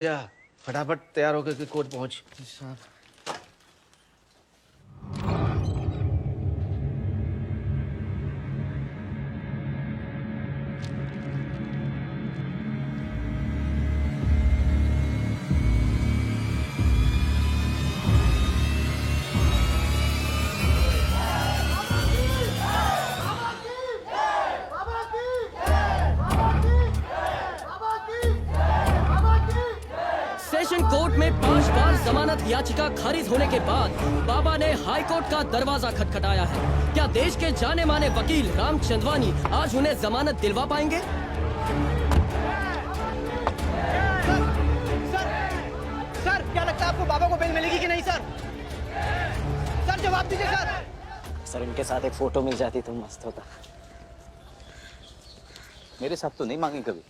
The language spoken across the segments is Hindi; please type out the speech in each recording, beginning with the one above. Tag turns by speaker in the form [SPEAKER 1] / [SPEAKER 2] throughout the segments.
[SPEAKER 1] या फटाफट तैयार होकर के कोर्ट पहुंच।
[SPEAKER 2] सेशन कोर्ट में 5 बार जमानत याचिका खारिज होने के बाद बाबा ने हाई कोर्ट का दरवाजा खटखटाया है। क्या देश के जाने माने वकील राम चंदवानी आज उन्हें जमानत दिलवा पाएंगे?
[SPEAKER 3] सर क्या लगता है आपको बाबा को बेल मिलेगी कि नहीं सर? सर जवाब दीजिए सर।
[SPEAKER 4] सर इनके साथ एक फोटो मिल जाती तो मस्त होता।
[SPEAKER 5] मेरे साथ तो नहीं मांगी कभी।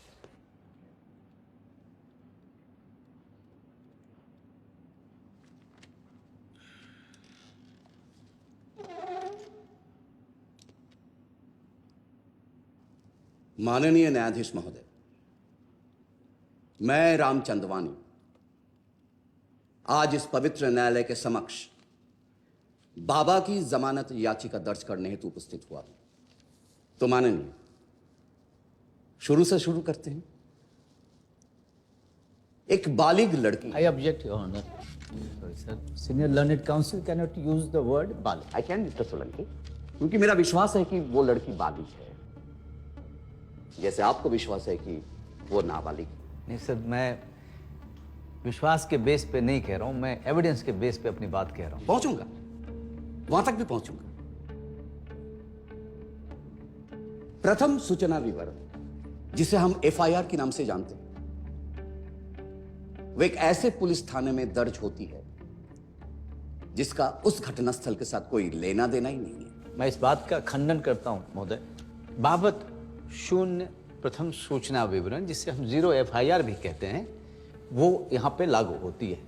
[SPEAKER 6] माननीय न्यायाधीश महोदय, मैं राम चंदवानी आज इस पवित्र न्यायालय के समक्ष बाबा की जमानत याचिका दर्ज करने हेतु उपस्थित हुआ हूं। तो माननीय, शुरू से शुरू करते हैं। एक बालिग लड़की।
[SPEAKER 5] I object, Your Honor. Sorry, sir. Senior Learned Counsel cannot use the word बालिग.
[SPEAKER 6] आई कैन मिस्टर सोलंकी, क्योंकि मेरा विश्वास है कि वो लड़की बालिग है, जैसे आपको विश्वास है कि वो नाबालिग।
[SPEAKER 5] नहीं सर, मैं विश्वास के बेस पे नहीं कह रहा हूं, मैं एविडेंस के बेस पे अपनी बात कह रहा हूं।
[SPEAKER 6] पहुंचूंगा, वहां तक भी पहुंचूंगा। प्रथम सूचना विवरण, जिसे हम एफआईआर के नाम से जानते हैं, वो एक ऐसे पुलिस थाने में दर्ज होती है जिसका उस घटनास्थल के साथ कोई लेना देना ही नहीं है।
[SPEAKER 5] मैं इस बात का खंडन करता हूं महोदय। बाबत शून्य प्रथम सूचना विवरण, जिसे हम 0 एफआईआर भी कहते हैं, वो यहाँ पे लागू होती है।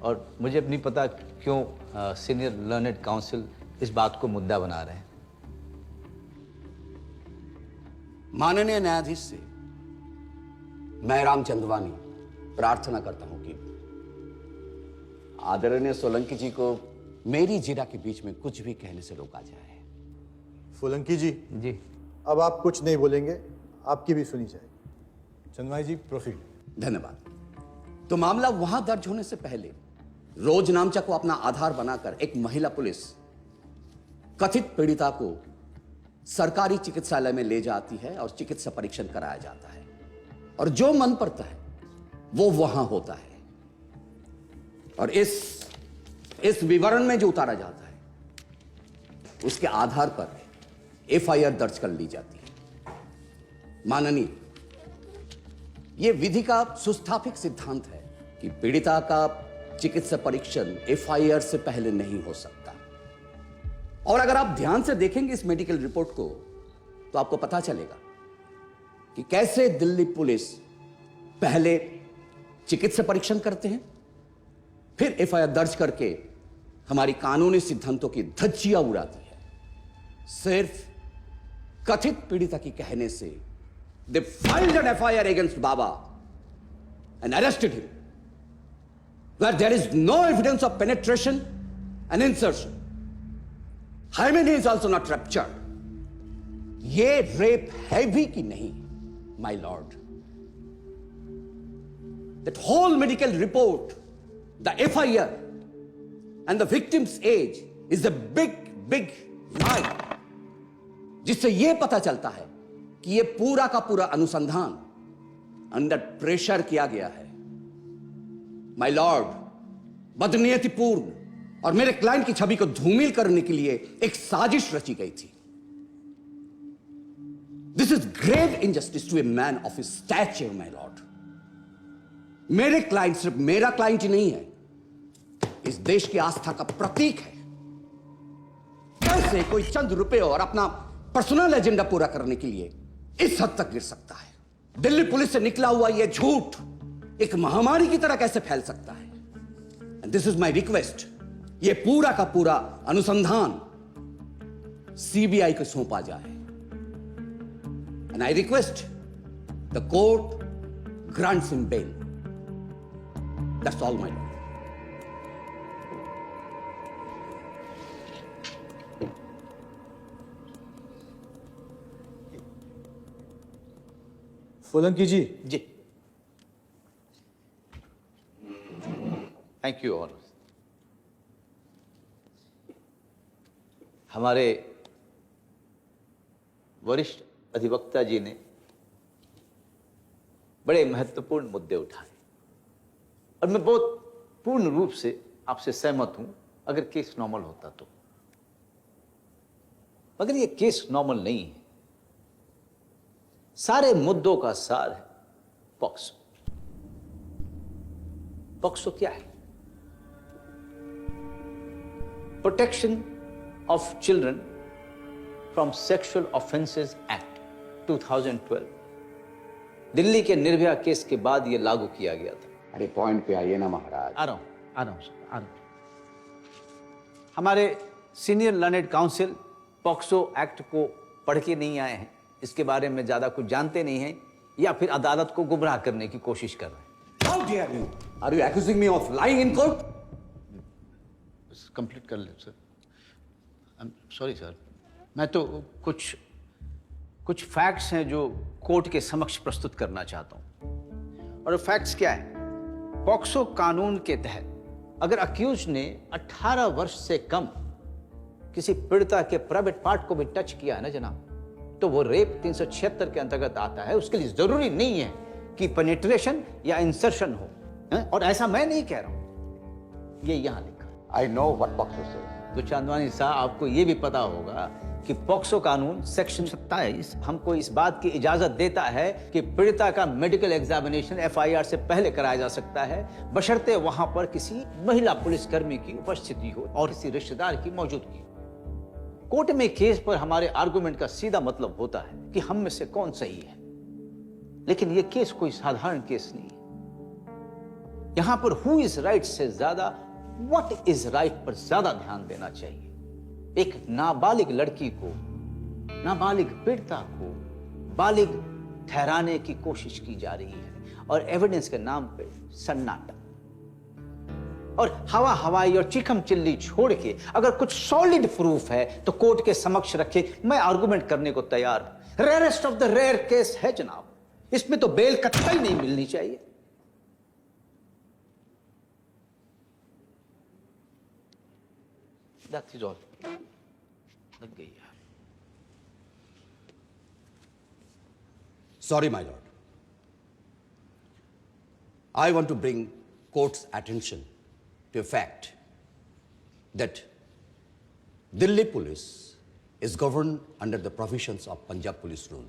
[SPEAKER 5] और मुझे अपनी पता क्यों सीनियर लर्नेड काउंसिल इस बात को मुद्दा बना रहे हैं।
[SPEAKER 6] माननीय न्यायाधीश से मैं राम चंदवानी प्रार्थना करता हूं कि आदरणीय सोलंकी जी को मेरी जिरा के बीच में कुछ भी कहने से रोका जाए।
[SPEAKER 7] सोलंकी जी,
[SPEAKER 5] जी
[SPEAKER 7] अब आप कुछ नहीं बोलेंगे, आपकी भी सुनी जाएगी। चंदवाई जी प्रोसीड।
[SPEAKER 6] धन्यवाद। तो मामला वहां दर्ज होने से पहले रोज नामचा को अपना आधार बनाकर एक महिला पुलिस कथित पीड़िता को सरकारी चिकित्सालय में ले जाती है और चिकित्सा परीक्षण कराया जाता है, और जो मन पड़ता है वो वहां होता है। और इस विवरण में जो उतारा जाता है उसके आधार पर एफआईआर दर्ज कर ली जाती है। माननीय, यह विधि का सुस्थापित सिद्धांत है कि पीड़िता का चिकित्सा परीक्षण एफआईआर से पहले नहीं हो सकता। और अगर आप ध्यान से देखेंगे इस मेडिकल रिपोर्ट को, तो आपको पता चलेगा कि कैसे दिल्ली पुलिस पहले चिकित्सा परीक्षण करते हैं, फिर एफआईआर दर्ज करके हमारी कानूनी सिद्धांतों की धज्जियां उड़ाती है। सिर्फ कथित पीड़िता की कहने से they filed an FIR against Baba and arrested him, where there is no evidence of penetration and insertion. Hymen is also not ruptured. ये रेप है भी कि नहीं, my lord? That whole medical report, the FIR, and the victim's age is a big lie. जिससे यह पता चलता है कि यह पूरा का पूरा अनुसंधान अंडर प्रेशर किया गया है। माय लॉर्ड, बदनीयतिपूर्ण और मेरे क्लाइंट की छवि को धूमिल करने के लिए एक साजिश रची गई थी। This is grave injustice to a man of his stature, my lord. मेरे क्लाइंट सिर्फ मेरा क्लाइंट ही नहीं है, इस देश की आस्था का प्रतीक है। कैसे कोई चंद रुपए और अपना पर्सनल एजेंडा पूरा करने के लिए इस हद तक गिर सकता है? दिल्ली पुलिस से निकला हुआ यह झूठ एक महामारी की तरह कैसे फैल सकता है? And this is my request, यह पूरा का पूरा अनुसंधान सीबीआई को सौंपा जाए। And I request the court grants him bail. That's all my lord.
[SPEAKER 7] Solanki ji,
[SPEAKER 5] जी, थैंक यू ऑनर। हमारे वरिष्ठ अधिवक्ता जी ने बड़े महत्वपूर्ण मुद्दे उठाए और मैं बहुत पूर्ण रूप से आपसे सहमत हूं अगर केस नॉर्मल होता तो। मगर ये केस नॉर्मल नहीं है। सारे मुद्दों का सार है पॉक्सो। पॉक्सो क्या है? Protection of children from sexual offences act 2012 Delhi के निर्भया केस के बाद यह लागू किया गया था।
[SPEAKER 6] अरे पॉइंट पे आइए ना महाराज।
[SPEAKER 5] आ रहा हूं सर, आ रहा हूं। हमारे senior learned council POCSO act को पढ़ के नहीं आए हैं, इसके बारे में ज्यादा कुछ जानते नहीं हैं, या फिर अदालत को गुमराह करने की कोशिश कर रहे हैं।
[SPEAKER 6] How dare you? Are you accusing me of lying in court?
[SPEAKER 5] Complete कर ले sir. I am sorry sir. मैं तो कुछ फैक्ट्स हैं जो कोर्ट के समक्ष प्रस्तुत करना चाहता हूं। और फैक्ट्स क्या है? पॉक्सो कानून के तहत अगर अक्यूज ने 18 वर्ष से कम किसी पीड़िता के प्राइवेट पार्ट को भी टच किया है ना जनाब, तो वो रेप 376 के अंतर्गत आता है। उसके लिए जरूरी नहीं है कि पेनिट्रेशन या इंसर्शन हो, है? और ऐसा मैं नहीं कह रहा हूं, ये यहां लिखा।
[SPEAKER 6] I know what Pocso says.
[SPEAKER 5] तो चांदवानी साहब, आपको ये भी पता होगा कि पॉक्सो कानून सेक्शन 27 हमको इस बात की इजाजत देता है कि पीड़िता का मेडिकल एग्जामिनेशन FIR से पहले कराया जा सकता है, बशर्ते वहां पर किसी महिला पुलिसकर्मी की उपस्थिति हो और किसी रिश्तेदार की मौजूदगी। कोर्ट में केस पर हमारे आर्गुमेंट का सीधा मतलब होता है कि हम में से कौन सही है, लेकिन यह केस कोई साधारण केस नहीं है। यहां पर हु इज राइट से ज्यादा व्हाट इज राइट पर ज्यादा ध्यान देना चाहिए। एक नाबालिग लड़की को, नाबालिग पीड़िता को बालिग ठहराने की कोशिश की जा रही है और एविडेंस के नाम पे सन्नाटा और हवाई और चिकम चिल्ली छोड़ के अगर कुछ सॉलिड प्रूफ है तो कोर्ट के समक्ष रखे, मैं आर्गुमेंट करने को तैयार हूं। Rarest of the rare case है जनाब, इसमें तो बेल कतई नहीं मिलनी चाहिए। That is all. लग गई यार।
[SPEAKER 6] Sorry, my lord. I want to bring court's attention to a fact that Delhi police is governed under the provisions of Punjab police rule.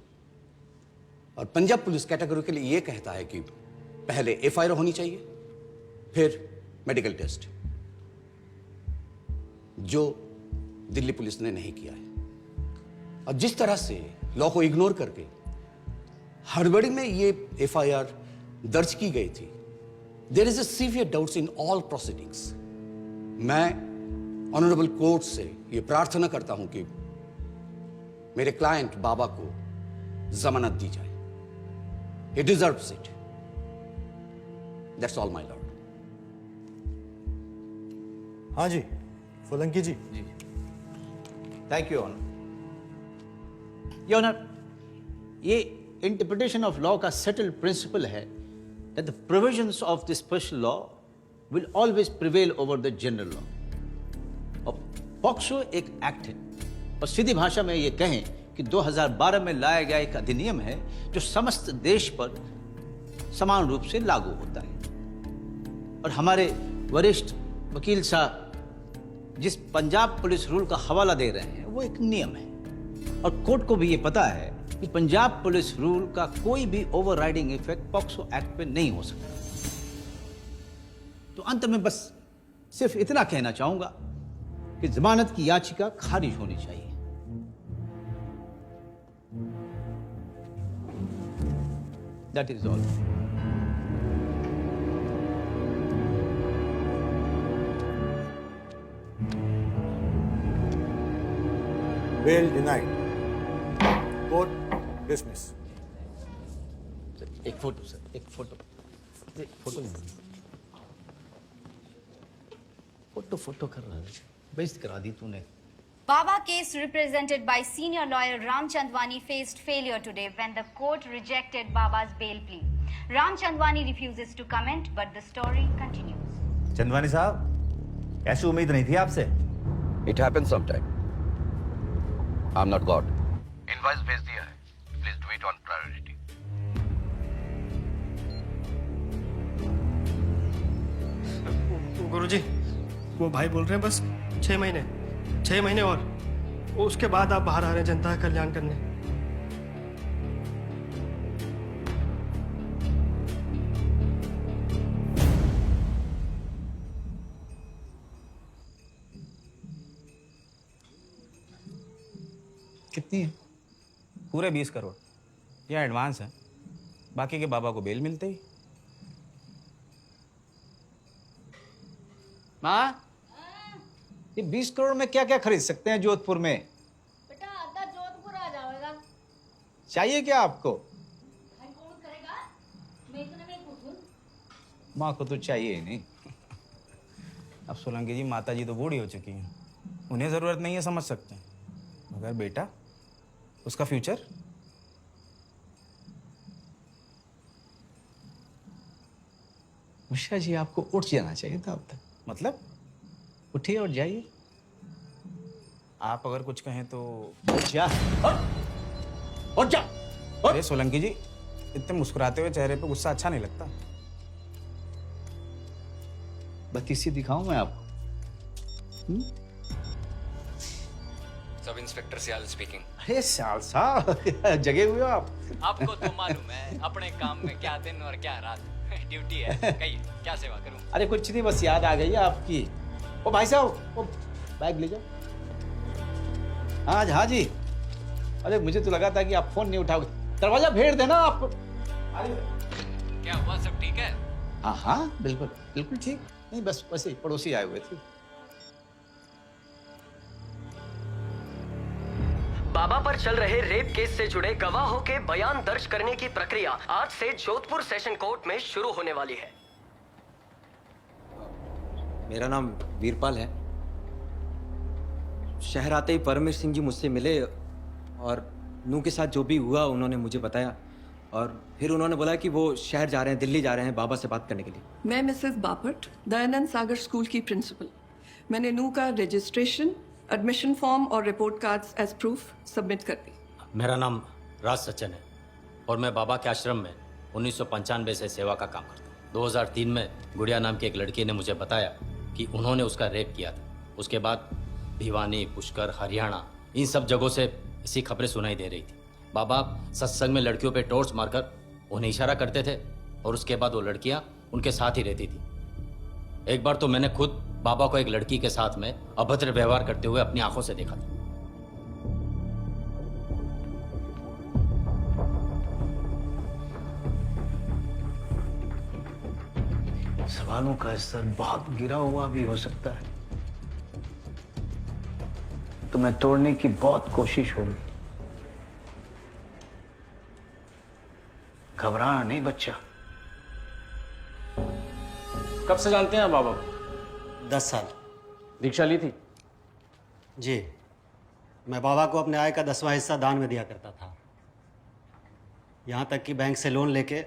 [SPEAKER 6] और पंजाब पुलिस कैटेगोरिकली ये कहता है कि पहले FIR होनी चाहिए, फिर मेडिकल टेस्ट, जो दिल्ली पुलिस ने नहीं किया है। और जिस तरह से लॉ को इग्नोर करके हड़बड़ी में ये FIR दर्ज की गई थी, there is a severe doubts in all proceedings. मैं ऑनरेबल कोर्ट से ये प्रार्थना करता हूं कि मेरे क्लाइंट बाबा को जमानत दी जाए। He deserves it. That's all my lord.
[SPEAKER 7] हाँ जी, Solanki ji.
[SPEAKER 5] Thank you honour. Your honour, ये इंटरप्रिटेशन ऑफ लॉ का सेटल्ड प्रिंसिपल है that the provisions of this special law will always prevail over the general law. और पॉक्सो एक एक्ट है और सीधी भाषा में ये कहें कि 2012 में लाया गया एक अधिनियम है जो समस्त देश पर समान रूप से लागू होता है। और हमारे वरिष्ठ वकील साहब जिस पंजाब पुलिस रूल का हवाला दे रहे हैं वो एक नियम है और कोर्ट को भी ये पता है कि पंजाब पुलिस रूल का कोई भी ओवरराइडिंग इफेक्ट पॉक्सो एक्ट पे नहीं हो सकता। तो अंत में बस सिर्फ इतना कहना चाहूंगा कि जमानत की याचिका खारिज होनी चाहिए। That is all.
[SPEAKER 7] Bail denied. Court dismiss.
[SPEAKER 5] एक फोटो सर, एक फोटो। फोटो कर रहा है, बेइज्जत करा दी तूने।
[SPEAKER 8] Baba case represented by senior lawyer Ram Chandwani faced failure today when the court rejected Baba's bail plea. Ram Chandwani refuses to comment, but the story continues.
[SPEAKER 9] Chandwani साहब, ऐसी उम्मीद नहीं थी आपसे।
[SPEAKER 6] It happens sometime. I'm not God.
[SPEAKER 9] Invoice भेज दिया है, please do it on priority.
[SPEAKER 10] गुरुजी, वो भाई बोल रहे हैं बस 6 महीने और उसके बाद आप बाहर आ रहे हैं जनता का कल्याण करने।
[SPEAKER 11] कितनी है? पूरे 20 करोड़। यह एडवांस है, बाकी के बाबा को बेल मिलते ही।
[SPEAKER 5] माँ, ये 20 करोड़ में क्या क्या खरीद सकते हैं जोधपुर में?
[SPEAKER 12] बेटा आधा जोधपुर आ जाएगा।
[SPEAKER 5] चाहिए क्या आपको?
[SPEAKER 12] भाई कौन करेगा? मैं इतने में पूछूं।
[SPEAKER 5] माँ को तो चाहिए ही नहीं।
[SPEAKER 11] अब सोलंकी जी, माता जी तो बूढ़ी हो चुकी हैं, उन्हें ज़रूरत नहीं है, समझ सकते हैं, मगर बेटा, उसका फ्यूचर।
[SPEAKER 5] उषा जी, आपको उठ जाना चाहिए था अब तक।
[SPEAKER 11] मतलब
[SPEAKER 5] उठिए और जाइए।
[SPEAKER 11] आप अगर कुछ कहें तो।
[SPEAKER 5] जा और जा।
[SPEAKER 11] अरे सोलंकी जी, इतने मुस्कुराते हुए चेहरे पे गुस्सा अच्छा नहीं लगता।
[SPEAKER 5] बत्तीसी दिखाऊं मैं आपको?
[SPEAKER 13] सब इंस्पेक्टर सियाल स्पीकिंग।
[SPEAKER 5] अरे साल साहब, जगे हुए हो आप।
[SPEAKER 13] आपको तो मालूम है अपने काम में क्या दिन और क्या रात। ड्यूटी है, कहिए क्या सेवा करूं?
[SPEAKER 5] अरे कुछ नहीं, बस याद आ गई है आपकी। ओ भाई साहब, ओ बैग ले जाओ। हाँ जी। अरे मुझे तो लगा था कि आप फोन नहीं उठाओगे। दरवाजा भेड़ देना आप।
[SPEAKER 13] क्या हुआ, सब ठीक है?
[SPEAKER 5] हाँ बिल्कुल बिल्कुल ठीक। नहीं बस वैसे ही पड़ोसी आए हुए थे।
[SPEAKER 2] बाबा पर चल रहे रेप केस से जुड़े गवाहों के बयान दर्ज करने की प्रक्रिया आज से जोधपुर सेशन कोर्ट में शुरू होने वाली है।
[SPEAKER 14] मेरा नाम वीरपाल है। शहर आते ही परमेश सिंह जी मुझसे मिले और नू के साथ जो भी हुआ उन्होंने मुझे बताया, और फिर उन्होंने बोला कि वो शहर जा रहे हैं, दिल्ली जा रहे हैं बाबा से बात करने के लिए।
[SPEAKER 15] मैं मिसेस बापट, दयानंद सागर स्कूल की प्रिंसिपल। मैंने नू का रजिस्ट्रेशन, एडमिशन फॉर्म और report cards age proof submit कर दी।
[SPEAKER 13] मेरा नाम राज सच्चन है और मैं बाबा के आश्रम में 1995 से सेवा का काम करता हूँ। 2003 में गुड़िया नाम की एक लड़की ने मुझे बताया कि उन्होंने उसका रेप किया था। उसके बाद भिवानी, पुष्कर, हरियाणा, इन सब जगहों से ऐसी खबरें सुनाई दे रही थी। बाबा सत्संग में लड़कियों पे टॉर्च मारकर उन्हें इशारा करते थे और उसके बाद वो लड़कियां उनके साथ ही रहती थी। एक बार तो मैंने खुद बाबा को एक लड़की के साथ में अभद्र व्यवहार करते हुए अपनी आंखों से देखा था।
[SPEAKER 5] सवालों का स्तर बहुत गिरा हुआ भी हो सकता है। तुम्हें तोड़ने की बहुत कोशिश होगी। घबराना नहीं बच्चा।
[SPEAKER 16] कब से जानते हैं आप बाबा को?
[SPEAKER 17] 10 साल।
[SPEAKER 16] दीक्षा ली थी?
[SPEAKER 17] जी, मैं बाबा को अपने आय का 10वां हिस्सा दान में दिया करता था। यहाँ तक कि बैंक से लोन लेके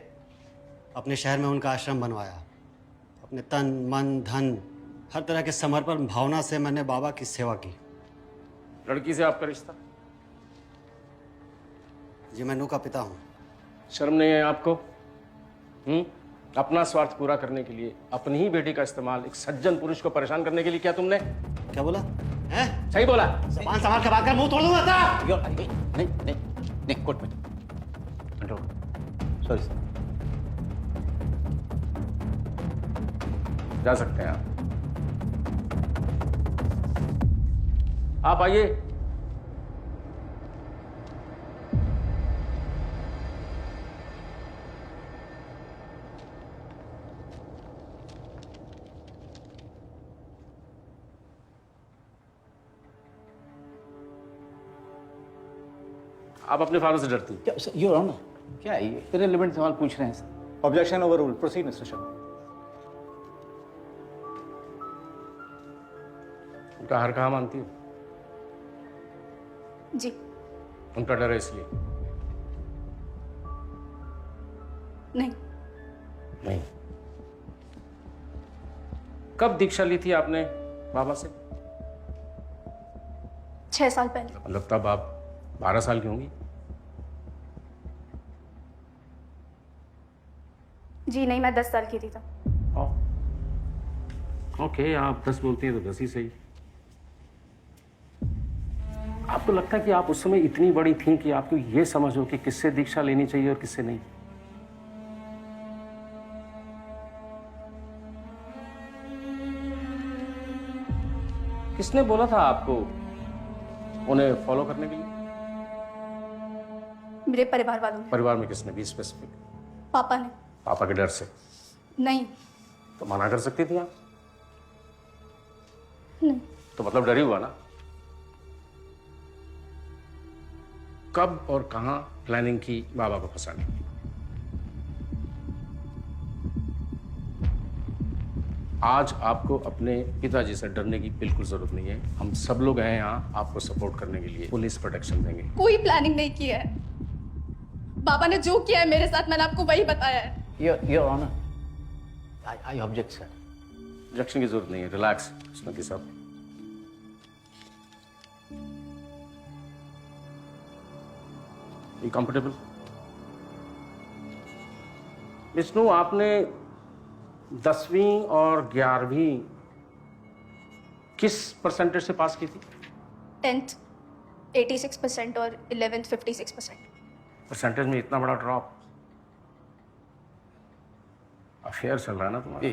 [SPEAKER 17] अपने शहर में उनका आश्रम बनवाया। अपने तन, मन, धन, हर तरह के समर्पण भावना से मैंने बाबा की सेवा की।
[SPEAKER 16] लड़की से आपका रिश्ता?
[SPEAKER 17] जी, मैं नू का पिता हूँ।
[SPEAKER 16] शर्म नहीं है आपको? अपना स्वार्थ पूरा करने के लिए अपनी ही बेटी का इस्तेमाल एक सज्जन पुरुष को परेशान करने के लिए किया तुमने?
[SPEAKER 17] क्या बोला? हैं?
[SPEAKER 16] सही बोला।
[SPEAKER 17] ज़बान संभाल के बात कर, मुंह तोड़ दूंगा था।
[SPEAKER 5] नहीं कोर्ट में कंट्रोल। Sorry sir.
[SPEAKER 16] जा सकते हैं आप आइए। आप अपने फादर से डरती हैं?
[SPEAKER 5] योर ऑनर, क्या है ये इररिलेवेंट सवाल पूछ रहे हैं sir?
[SPEAKER 7] Objection overruled. Proceed mister Sharma.
[SPEAKER 16] उनका हर कहा मानती हो?
[SPEAKER 12] जी
[SPEAKER 16] उनका डर है इसलिए?
[SPEAKER 12] नहीं।
[SPEAKER 16] नहीं। कब दीक्षा ली थी आपने बाबा से?
[SPEAKER 12] 6 साल पहले।
[SPEAKER 16] मतलब तब आप 12 साल की होंगी?
[SPEAKER 12] जी नहीं, मैं 10 साल की थी तब।
[SPEAKER 16] ओके, आप 10 बोलती हैं तो 10 ही सही। आपको लगता है कि आप उस समय इतनी बड़ी थी कि आपको ये समझ हो कि किससे दीक्षा लेनी चाहिए और किससे नहीं? किसने बोला था आपको उन्हें फॉलो करने के लिए?
[SPEAKER 12] मेरे परिवार वालों ने।
[SPEAKER 16] परिवार में किसने? भी स्पेसिफिक।
[SPEAKER 12] पापा ने।
[SPEAKER 16] पापा के डर से?
[SPEAKER 12] नहीं।
[SPEAKER 16] तो मना कर सकती थी आप?
[SPEAKER 12] नहीं।
[SPEAKER 16] तो मतलब डर ही हुआ ना? कब और कहां प्लानिंग की बाबा को फंसाने की? आज आपको अपने पिताजी से डरने की बिल्कुल जरूरत नहीं है। हम सब लोग हैं यहाँ आपको सपोर्ट करने के लिए, पुलिस प्रोटेक्शन देंगे।
[SPEAKER 12] कोई प्लानिंग नहीं की है। बाबा ने जो किया है मेरे साथ, मैंने आपको वही बताया है।
[SPEAKER 5] Your honour, I object sir.
[SPEAKER 16] Objection की जरूरत नहीं है, रिलैक्स सुमति साहब। कंफर्टेबल? विष्णु, आपने 10वीं और 11वीं किस परसेंटेज से पास की थी?
[SPEAKER 12] 10th 86% और 11th 56%।
[SPEAKER 16] परसेंटेज में इतना बड़ा ड्रॉप? अफेयर चल रहा है ना तुम्हारा?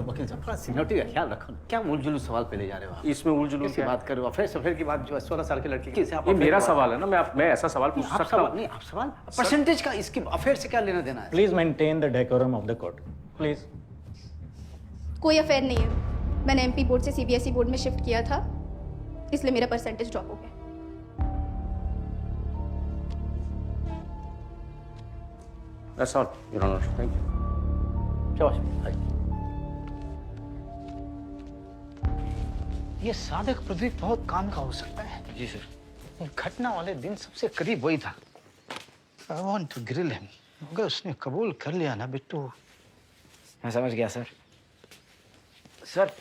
[SPEAKER 5] वकील साहब, थोड़ा सीनियरिटी का ख्याल रखो। क्या उलझुल सवाल पे ले जा रहे हो आप?
[SPEAKER 16] इसमें उलझुल
[SPEAKER 5] की बात करो? अफेयर की बात जो है 16 साल के लड़के की।
[SPEAKER 16] ये मेरा सवाल है ना, मैं ऐसा सवाल पूछ सकता हूं?
[SPEAKER 5] नहीं, आप सवाल परसेंटेज का इसकी अफेयर से क्या लेना देना है?
[SPEAKER 18] Please maintain the decorum of the court, please.
[SPEAKER 12] कोई अफेयर नहीं है। मैंने एमपी बोर्ड से सीबीएसई बोर्ड में शिफ्ट किया था, इसलिए मेरा परसेंटेज ड्रॉप हो गया।
[SPEAKER 16] That's all, Your Honor. Thank you.
[SPEAKER 5] ये सादिक प्रदीप बहुत काम का हो सकता है। जी सर। घटना वाले दिन सबसे करीब वही था। I want to grill him. अगर उसने कबूल कर लिया ना बिट्टू।
[SPEAKER 4] मैं समझ गया सर। सर,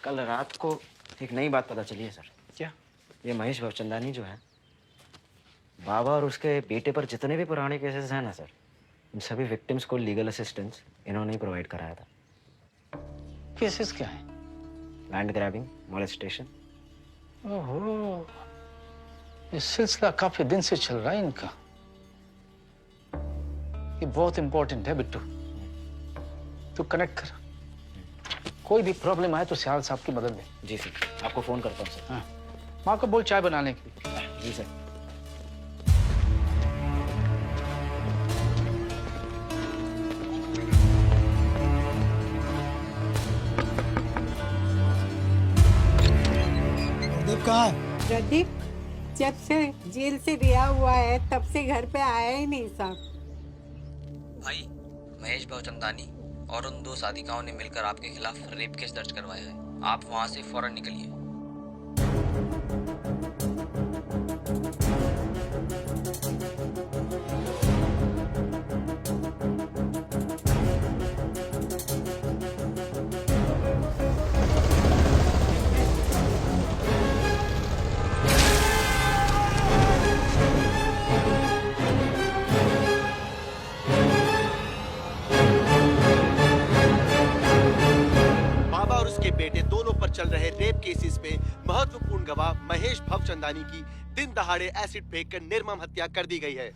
[SPEAKER 4] कल रात को एक नई बात पता चली है सर।
[SPEAKER 5] क्या?
[SPEAKER 4] ये महेश भवचंदानी जो है, बाबा और उसके बेटे पर जितने भी पुराने केसेस हैं ना सर, इन सभी विक्टिम्स को लीगल असिस्टेंस इन्होंने ही प्रोवाइड कराया था।
[SPEAKER 5] केसेस क्या है?
[SPEAKER 4] Land grabbing, molestation.
[SPEAKER 5] ओहो, ये सिलसिला काफी दिन से चल रहा है इनका। ये बहुत इंपॉर्टेंट है बिट्टू। तू कनेक्ट कर। कोई भी प्रॉब्लम आए तो सियाल साहब की मदद ले।
[SPEAKER 4] जी सर, आपको फोन करता हूँ सर।
[SPEAKER 5] हाँ, माँ को बोल चाय बनाने के लिए।
[SPEAKER 4] जी सर।
[SPEAKER 19] प्रदीप कहाँ है?
[SPEAKER 20] प्रदीप जब से जेल से रिहा हुआ है तब से घर पे आया ही नहीं साहब।
[SPEAKER 21] भाई, महेश भवचंदानी और उन 2 साधिकाओं ने मिलकर आपके खिलाफ रेप केस दर्ज करवाया है। आप वहां से फौरन निकलिए।
[SPEAKER 22] बेटे दोनों पर चल रहे रेप केसेस में महत्वपूर्ण गवाह महेश भवचंदानी की दिन दहाड़े एसिड फेंककर निर्मम हत्या कर दी गई है।